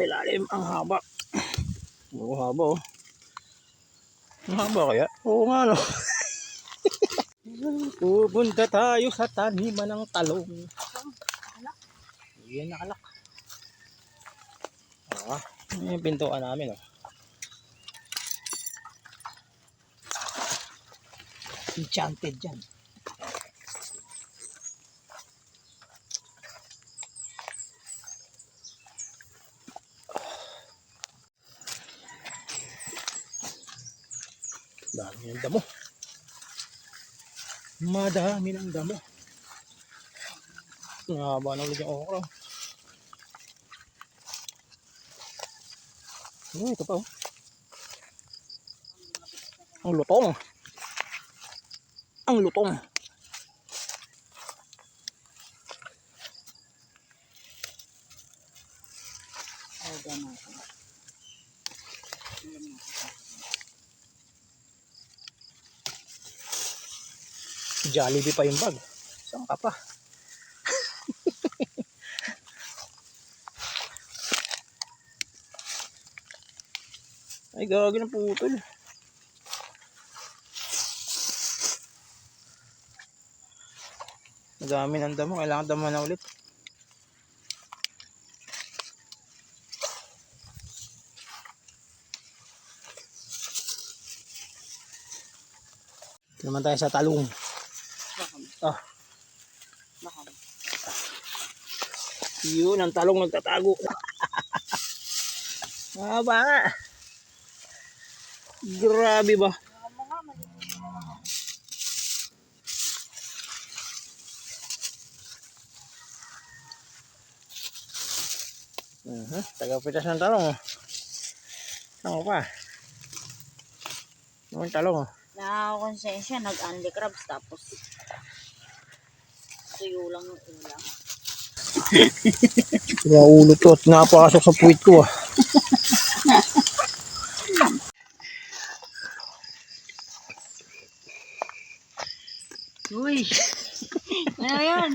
Ilalim ang haba. Oo, haba oh. Ang haba kaya? Oo nga no. Pupunta tayo sa taniman ng talong. Yan nakalak. Ah, yung pintuan namin oh. Enchanted dyan. Dami ng damo. Madami ng damo. Nahaba na ulit yung okra. Oh, ito pa oh. Ang lutong. Ang lutong. Jollibee pa yung bag. Saan ka pa? Ay, gagawin ng putol. Madami ng damo. Kailangan damo na ulit. Ito naman tayo sa talong. Ah. Yun, ang talong nagtatago. Haba nga. Grabe ba? Tagapitas ng talong. Ano pa? Ano yung talong? Nakakonsensya, nag-unli crabs tapos tuyo lang yung ulam. Kaya ulo to at napasok sa puwit ko ah. Uy! Ano yan?